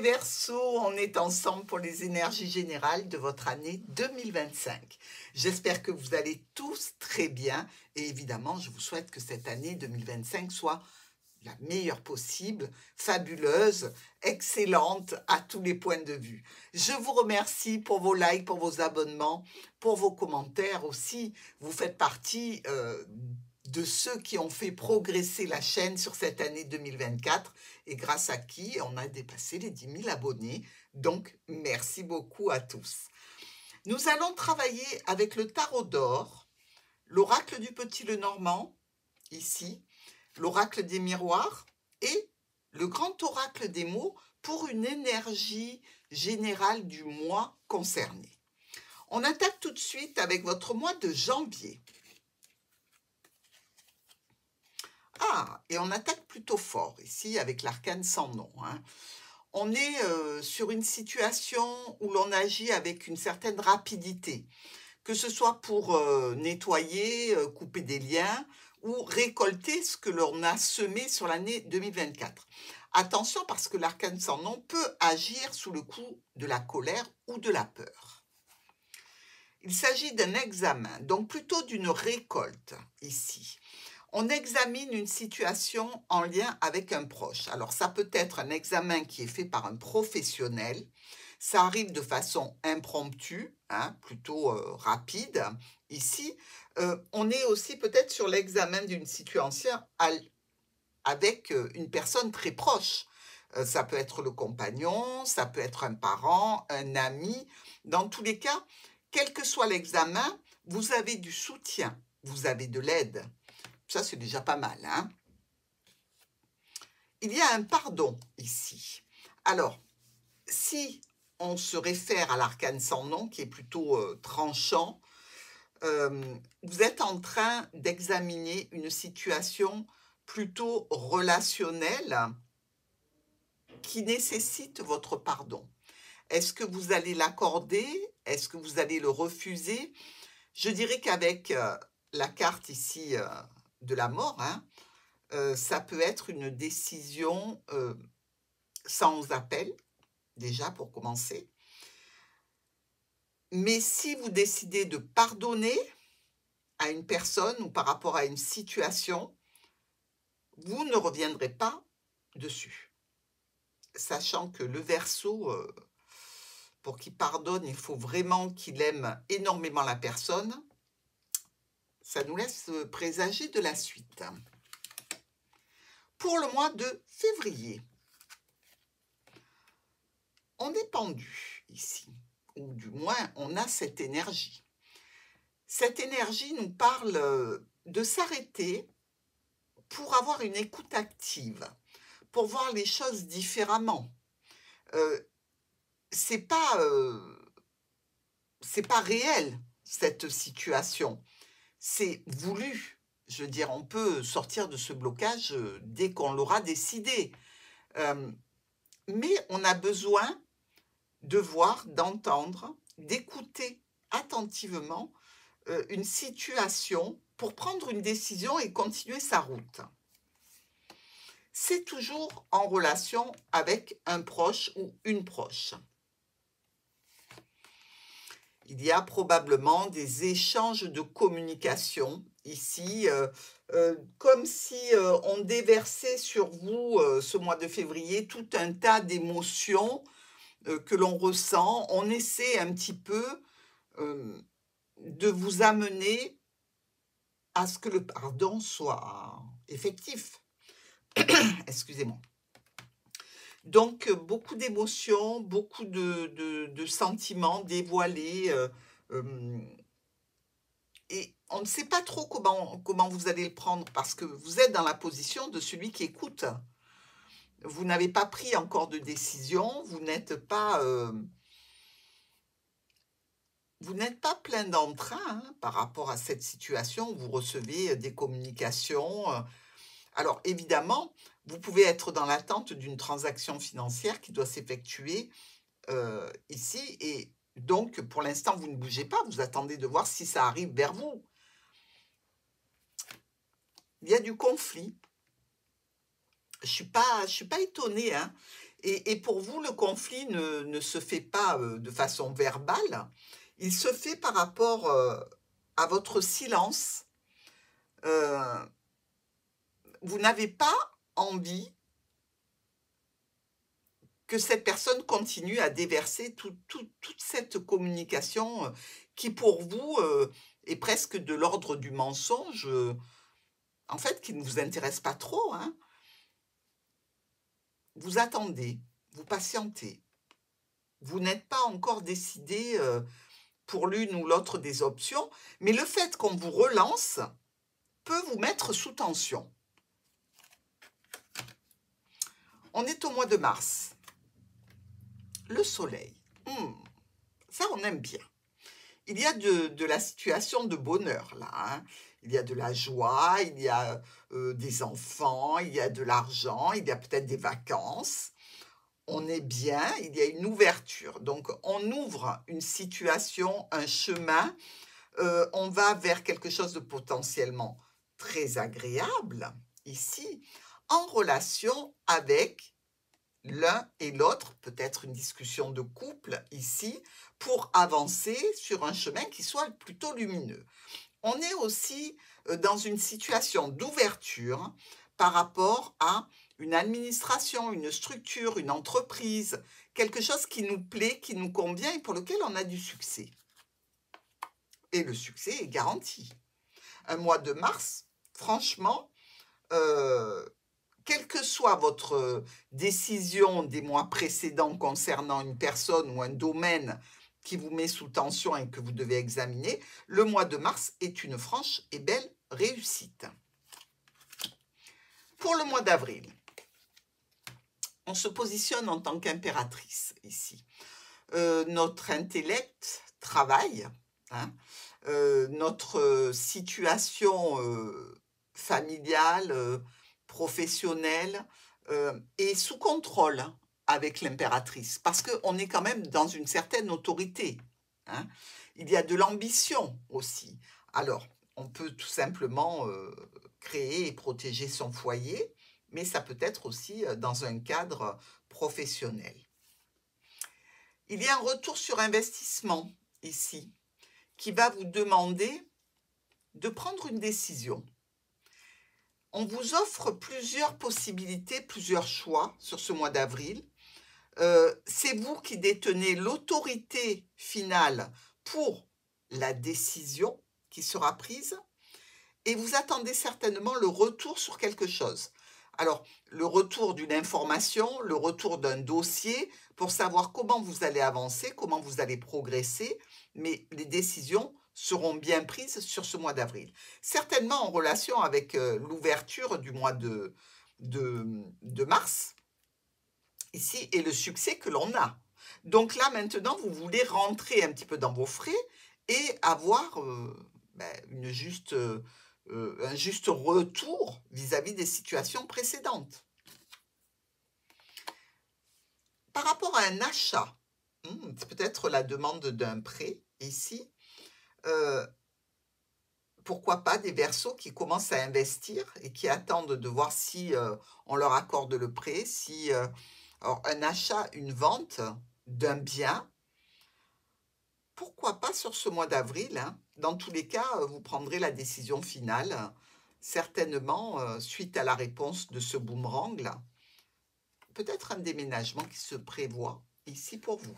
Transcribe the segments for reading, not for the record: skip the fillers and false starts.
Verseaux, on est ensemble pour les énergies générales de votre année 2025. J'espère que vous allez tous très bien et évidemment, je vous souhaite que cette année 2025 soit la meilleure possible, fabuleuse, excellente à tous les points de vue. Je vous remercie pour vos likes, pour vos abonnements, pour vos commentaires aussi. Vous faites partie de ceux qui ont fait progresser la chaîne sur cette année 2024 et grâce à qui on a dépassé les 10 000 abonnés. Donc, merci beaucoup à tous. Nous allons travailler avec le tarot d'or, l'oracle du Petit Lenormand, ici, l'oracle des miroirs et le grand oracle des mots pour une énergie générale du mois concerné. On attaque tout de suite avec votre mois de janvier. Ah, et on attaque plutôt fort ici avec l'arcane sans nom. On est sur une situation où l'on agit avec une certaine rapidité, que ce soit pour nettoyer, couper des liens ou récolter ce que l'on a semé sur l'année 2024. Attention parce que l'arcane sans nom peut agir sous le coup de la colère ou de la peur. Il s'agit d'un examen, donc plutôt d'une récolte ici. On examine une situation en lien avec un proche. Alors, ça peut être un examen qui est fait par un professionnel. Ça arrive de façon impromptue, plutôt rapide. Ici, on est aussi peut-être sur l'examen d'une situation avec une personne très proche. Ça peut être le compagnon, ça peut être un parent, un ami. Dans tous les cas, quel que soit l'examen, vous avez du soutien, vous avez de l'aide. Ça, c'est déjà pas mal. Il y a un pardon ici. Alors, si on se réfère à l'arcane sans nom, qui est plutôt tranchant, vous êtes en train d'examiner une situation plutôt relationnelle qui nécessite votre pardon. Est-ce que vous allez l'accorder? Est-ce que vous allez le refuser? Je dirais qu'avec la carte ici de la mort, ça peut être une décision sans appel, déjà pour commencer. Mais si vous décidez de pardonner à une personne ou par rapport à une situation, vous ne reviendrez pas dessus. Sachant que le Verseau, pour qu'il pardonne, il faut vraiment qu'il aime énormément la personne. Ça nous laisse présager de la suite. Pour le mois de février, on est pendu ici, ou du moins on a cette énergie. Cette énergie nous parle de s'arrêter pour avoir une écoute active, pour voir les choses différemment. C'est pas réel cette situation, c'est voulu. Je veux dire, on peut sortir de ce blocage dès qu'on l'aura décidé. Mais on a besoin de voir, d'entendre, d'écouter attentivement une situation pour prendre une décision et continuer sa route. C'est toujours en relation avec un proche ou une proche. Il y a probablement des échanges de communication ici, comme si on déversait sur vous ce mois de février tout un tas d'émotions que l'on ressent. On essaie un petit peu de vous amener à ce que le pardon soit effectif. Excusez-moi. Donc, beaucoup d'émotions, beaucoup de sentiments dévoilés. Et on ne sait pas trop comment vous allez le prendre parce que vous êtes dans la position de celui qui écoute. Vous n'avez pas pris encore de décision, vous n'êtes pas plein d'entrain par rapport à cette situation. Vous recevez des communications. Alors, évidemment, vous pouvez être dans l'attente d'une transaction financière qui doit s'effectuer ici. Et donc, pour l'instant, vous ne bougez pas. Vous attendez de voir si ça arrive vers vous. Il y a du conflit. Je suis pas étonnée. Et pour vous, le conflit ne se fait pas de façon verbale, il se fait par rapport à votre silence. Euh, Vous n'avez pas envie que cette personne continue à déverser toute cette communication qui, pour vous, est presque de l'ordre du mensonge, en fait, qui ne vous intéresse pas trop, hein. Vous attendez, vous patientez. Vous n'êtes pas encore décidé pour l'une ou l'autre des options, mais le fait qu'on vous relance peut vous mettre sous tension. On est au mois de mars. Le soleil. Ça, on aime bien. Il y a de la situation de bonheur, là, hein. Il y a de la joie, il y a des enfants, il y a de l'argent, il y a peut-être des vacances. On est bien, il y a une ouverture. Donc, on ouvre une situation, un chemin. On va vers quelque chose de potentiellement très agréable, ici, en relation avec l'un et l'autre, peut-être une discussion de couple ici, pour avancer sur un chemin qui soit plutôt lumineux. On est aussi dans une situation d'ouverture par rapport à une administration, une structure, une entreprise, quelque chose qui nous plaît, qui nous convient et pour lequel on a du succès. Et le succès est garanti. Un mois de mars, franchement, quelle que soit votre décision des mois précédents concernant une personne ou un domaine qui vous met sous tension et que vous devez examiner, le mois de mars est une franche et belle réussite. Pour le mois d'avril, on se positionne en tant qu'impératrice ici. Notre intellect travaille, hein, notre situation familiale, professionnelle est sous contrôle avec l'impératrice parce qu'on est quand même dans une certaine autorité, hein. Il y a de l'ambition aussi. Alors, on peut tout simplement créer et protéger son foyer, mais ça peut être aussi dans un cadre professionnel. Il y a un retour sur investissement ici qui va vous demander de prendre une décision. On vous offre plusieurs possibilités, plusieurs choix sur ce mois d'avril. C'est vous qui détenez l'autorité finale pour la décision qui sera prise et vous attendez certainement le retour sur quelque chose. Alors, le retour d'une information, le retour d'un dossier pour savoir comment vous allez avancer, comment vous allez progresser, mais les décisions seront bien prises sur ce mois d'avril. Certainement en relation avec l'ouverture du mois de mars, ici, et le succès que l'on a. Donc là, maintenant, vous voulez rentrer un petit peu dans vos frais et avoir un juste retour vis-à-vis des situations précédentes. Par rapport à un achat, c'est peut-être la demande d'un prêt ici. Pourquoi pas des Verseaux qui commencent à investir et qui attendent de voir si on leur accorde le prêt, si alors un achat, une vente d'un bien, pourquoi pas sur ce mois d'avril, hein. Dans tous les cas, vous prendrez la décision finale, certainement suite à la réponse de ce boomerang là. Peut-être un déménagement qui se prévoit ici pour vous.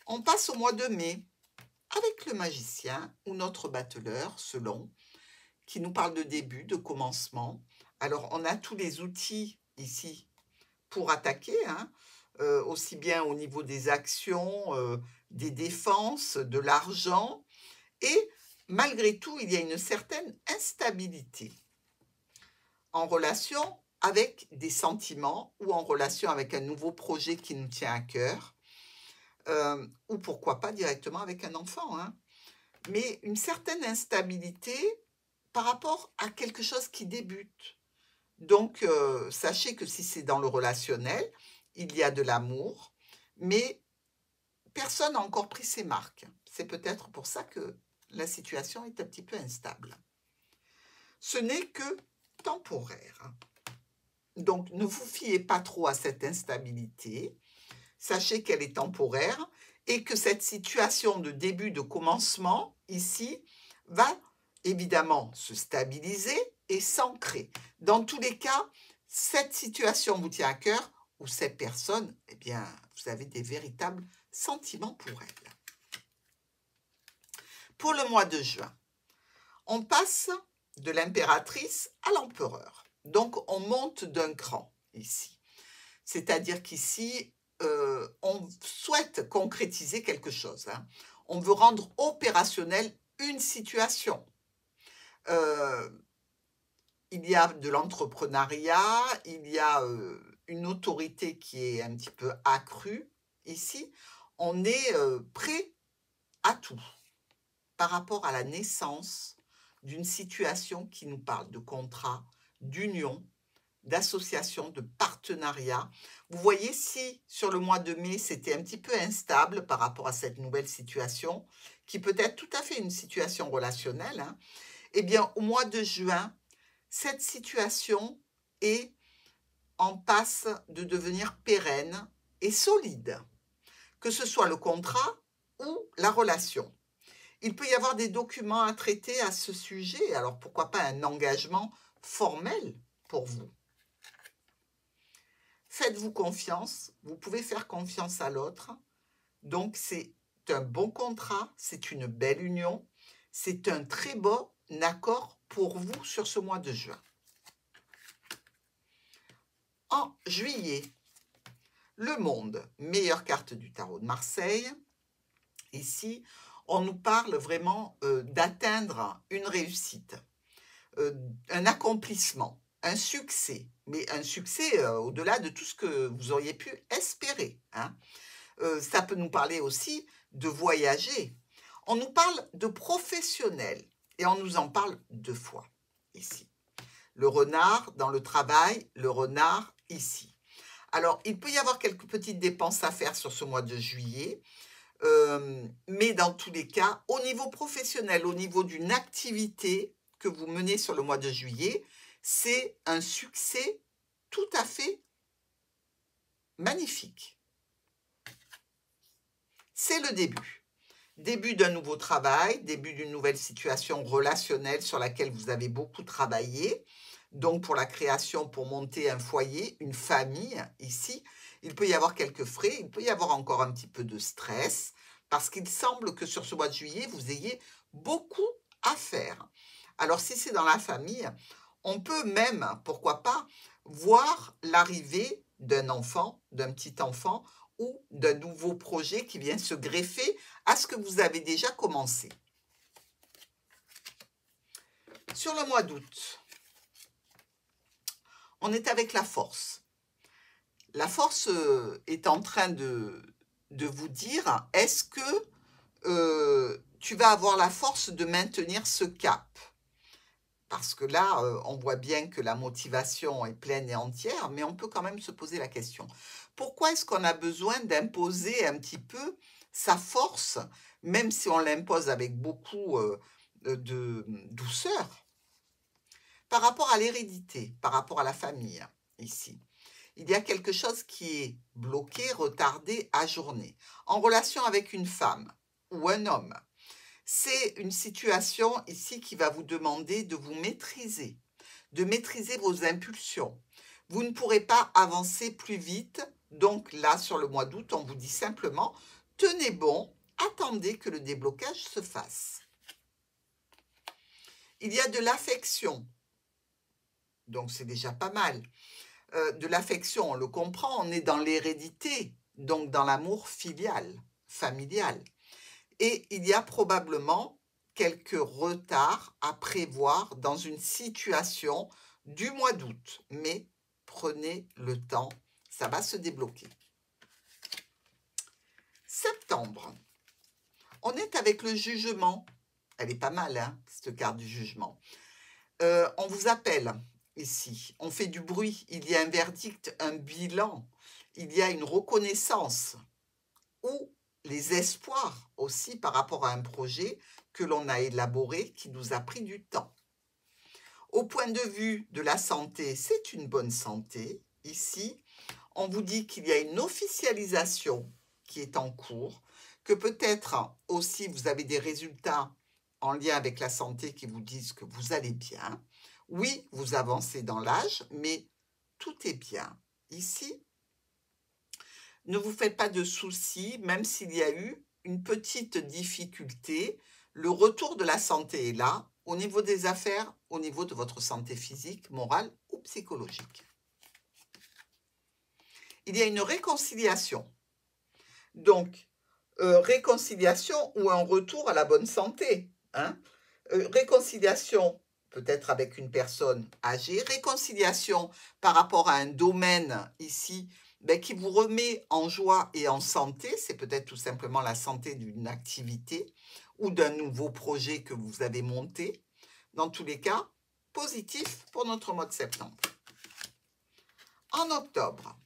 On passe au mois de mai avec le magicien ou notre battleur, selon, qui nous parle de début, de commencement. Alors, on a tous les outils ici pour attaquer, hein, aussi bien au niveau des actions, des défenses, de l'argent. Et malgré tout, il y a une certaine instabilité en relation avec des sentiments ou en relation avec un nouveau projet qui nous tient à cœur, ou pourquoi pas directement avec un enfant, hein. Mais une certaine instabilité par rapport à quelque chose qui débute. Donc, sachez que si c'est dans le relationnel, il y a de l'amour, mais personne n'a encore pris ses marques. C'est peut-être pour ça que la situation est un petit peu instable. Ce n'est que temporaire. Donc, ne vous fiez pas trop à cette instabilité. Sachez qu'elle est temporaire et que cette situation de début, de commencement, ici, va évidemment se stabiliser et s'ancrer. Dans tous les cas, cette situation vous tient à cœur ou cette personne, eh bien, vous avez des véritables sentiments pour elle. Pour le mois de juin, on passe de l'impératrice à l'empereur. Donc, on monte d'un cran ici. C'est-à-dire qu'ici, on souhaite concrétiser quelque chose. Hein. On veut rendre opérationnelle une situation. Il y a de l'entrepreneuriat, il y a une autorité qui est un petit peu accrue ici. On est prêt à tout par rapport à la naissance d'une situation qui nous parle de contrat, d'union, d'association, de partenariat. Vous voyez, si sur le mois de mai, c'était un petit peu instable par rapport à cette nouvelle situation, qui peut être tout à fait une situation relationnelle, hein, eh bien, au mois de juin, cette situation est en passe de devenir pérenne et solide, que ce soit le contrat ou la relation. Il peut y avoir des documents à traiter à ce sujet, alors pourquoi pas un engagement formel pour vous. Faites-vous confiance, vous pouvez faire confiance à l'autre, donc c'est un bon contrat, c'est une belle union, c'est un très bon accord pour vous sur ce mois de juin. En juillet, le monde, meilleure carte du tarot de Marseille. Ici, on nous parle vraiment d'atteindre une réussite, un accomplissement, un succès, mais un succès au-delà de tout ce que vous auriez pu espérer. Hein. Ça peut nous parler aussi de voyager. On nous parle de professionnels et on nous en parle deux fois ici. Le renard dans le travail, le renard ici. Alors, il peut y avoir quelques petites dépenses à faire sur ce mois de juillet, mais dans tous les cas, au niveau professionnel, au niveau d'une activité que vous menez sur le mois de juillet, c'est un succès tout à fait magnifique. C'est le début. Début d'un nouveau travail, début d'une nouvelle situation relationnelle sur laquelle vous avez beaucoup travaillé. Donc, pour la création, pour monter un foyer, une famille, ici, il peut y avoir quelques frais, il peut y avoir encore un petit peu de stress, parce qu'il semble que sur ce mois de juillet, vous ayez beaucoup à faire. Alors, si c'est dans la famille, on peut même, pourquoi pas, voir l'arrivée d'un enfant, d'un petit enfant, ou d'un nouveau projet qui vient se greffer à ce que vous avez déjà commencé. Sur le mois d'août, on est avec la force. La force est en train de vous dire, est-ce que tu vas avoir la force de maintenir ce cap? Parce que là, on voit bien que la motivation est pleine et entière, mais on peut quand même se poser la question. Pourquoi est-ce qu'on a besoin d'imposer un petit peu sa force, même si on l'impose avec beaucoup de douceur? Par rapport à l'hérédité, par rapport à la famille, ici, il y a quelque chose qui est bloqué, retardé, ajourné. En relation avec une femme ou un homme, c'est une situation ici qui va vous demander de vous maîtriser, de maîtriser vos impulsions. Vous ne pourrez pas avancer plus vite. Donc là, sur le mois d'août, on vous dit simplement, tenez bon, attendez que le déblocage se fasse. Il y a de l'affection. Donc c'est déjà pas mal. De l'affection, on le comprend, on est dans l'hérédité, donc dans l'amour filial, familial. Et il y a probablement quelques retards à prévoir dans une situation du mois d'août. Mais prenez le temps, ça va se débloquer. Septembre, on est avec le jugement. Elle est pas mal, hein, cette carte du jugement. On vous appelle ici, on fait du bruit, il y a un verdict, un bilan, il y a une reconnaissance ou les espoirs aussi par rapport à un projet que l'on a élaboré, qui nous a pris du temps. Au point de vue de la santé, c'est une bonne santé. Ici, on vous dit qu'il y a une officialisation qui est en cours, que peut-être aussi vous avez des résultats en lien avec la santé qui vous disent que vous allez bien. Oui, vous avancez dans l'âge, mais tout est bien. Ici, ne vous faites pas de soucis, même s'il y a eu une petite difficulté. Le retour de la santé est là, au niveau des affaires, au niveau de votre santé physique, morale ou psychologique. Il y a une réconciliation. Donc, réconciliation ou un retour à la bonne santé. Hein? Réconciliation peut-être avec une personne âgée, réconciliation par rapport à un domaine ici qui vous remet en joie et en santé, c'est peut-être tout simplement la santé d'une activité ou d'un nouveau projet que vous avez monté. Dans tous les cas, positif pour notre mois de septembre. En octobre,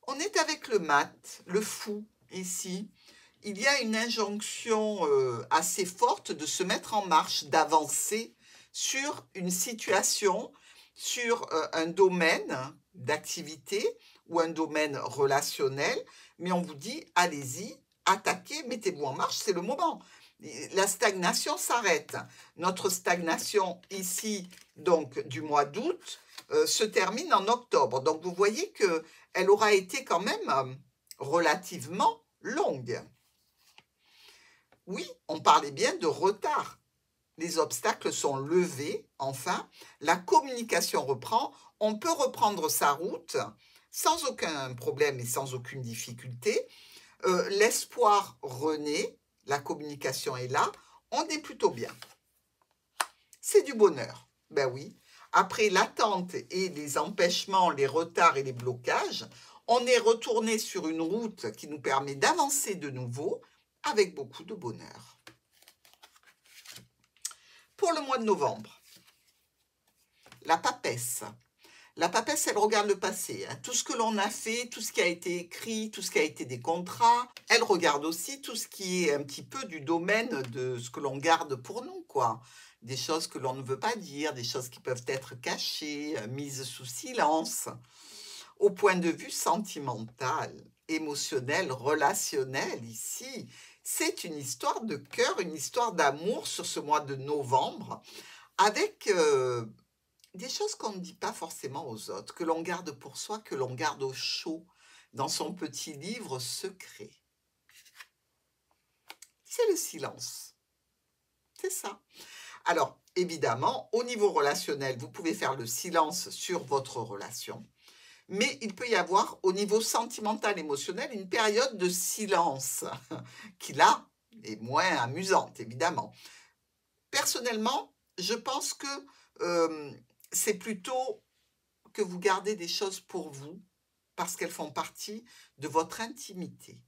on est avec le mat, le fou ici. Il y a une injonction assez forte de se mettre en marche, d'avancer sur une situation, sur un domaine d'activité ou un domaine relationnel, mais on vous dit, allez-y, attaquez, mettez-vous en marche, c'est le moment. La stagnation s'arrête. Notre stagnation ici, donc du mois d'août, se termine en octobre. Donc vous voyez qu'elle aura été quand même relativement longue. Oui, on parlait bien de retard. Les obstacles sont levés, enfin, la communication reprend, on peut reprendre sa route sans aucun problème et sans aucune difficulté. L'espoir renaît, la communication est là, on est plutôt bien. C'est du bonheur, ben oui. Après l'attente et les empêchements, les retards et les blocages, on est retourné sur une route qui nous permet d'avancer de nouveau avec beaucoup de bonheur. Pour le mois de novembre, la papesse. La papesse, elle regarde le passé, hein. Tout ce que l'on a fait, tout ce qui a été écrit, tout ce qui a été des contrats. Elle regarde aussi tout ce qui est un petit peu du domaine de ce que l'on garde pour nous, quoi. Des choses que l'on ne veut pas dire, des choses qui peuvent être cachées, mises sous silence. Au point de vue sentimental, émotionnel, relationnel, ici, c'est une histoire de cœur, une histoire d'amour sur ce mois de novembre, avec des choses qu'on ne dit pas forcément aux autres, que l'on garde pour soi, que l'on garde au chaud dans son petit livre secret. C'est le silence. C'est ça. Alors, évidemment, au niveau relationnel, vous pouvez faire le silence sur votre relation, mais il peut y avoir, au niveau sentimental, émotionnel, une période de silence qui, là, est moins amusante, évidemment. Personnellement, je pense que c'est plutôt que vous gardez des choses pour vous parce qu'elles font partie de votre intimité.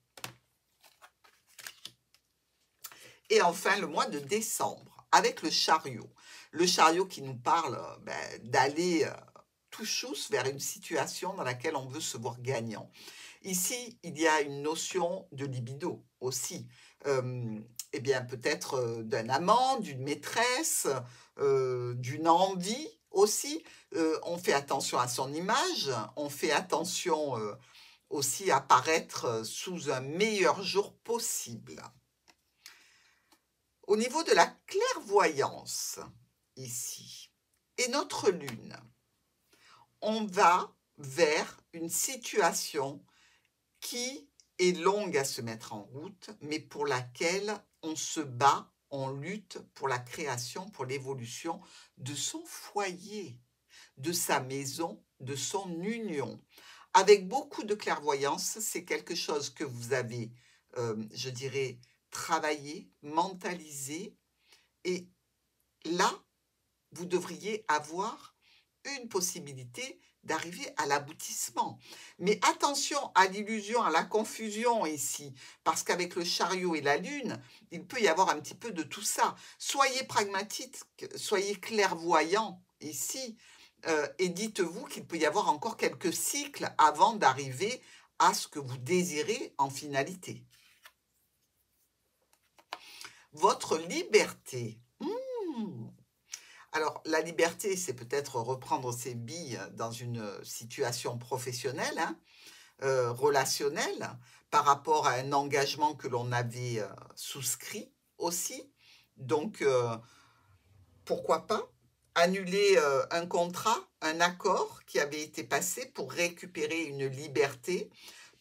Et enfin, le mois de décembre, avec le chariot. Le chariot qui nous parle d'aller tout chousse vers une situation dans laquelle on veut se voir gagnant. Ici, il y a une notion de libido aussi. Eh bien, peut-être d'un amant, d'une maîtresse, d'une envie aussi. On fait attention à son image, on fait attention aussi à paraître sous un meilleur jour possible. Au niveau de la clairvoyance, ici, et notre lune, on va vers une situation qui est longue à se mettre en route, mais pour laquelle on se bat, on lutte pour la création, pour l'évolution de son foyer, de sa maison, de son union. Avec beaucoup de clairvoyance, c'est quelque chose que vous avez, je dirais, travaillé, mentalisé, et là, vous devriez avoir une possibilité d'arriver à l'aboutissement. Mais attention à l'illusion, à la confusion ici, parce qu'avec le chariot et la lune, il peut y avoir un petit peu de tout ça. Soyez pragmatique, soyez clairvoyant ici, et dites-vous qu'il peut y avoir encore quelques cycles avant d'arriver à ce que vous désirez en finalité. Votre liberté. Alors, la liberté, c'est peut-être reprendre ses billes dans une situation professionnelle, hein, relationnelle, par rapport à un engagement que l'on avait souscrit aussi. Donc, pourquoi pas annuler un contrat, un accord qui avait été passé pour récupérer une liberté,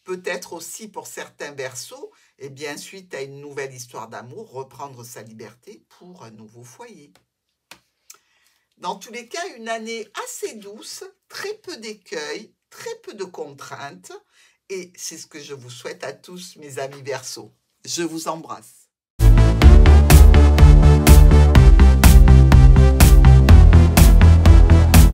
peut-être aussi pour certains Verseaux, et bien suite à une nouvelle histoire d'amour, reprendre sa liberté pour un nouveau foyer. Dans tous les cas, une année assez douce, très peu d'écueils, très peu de contraintes, et c'est ce que je vous souhaite à tous, mes amis Verseaux. Je vous embrasse.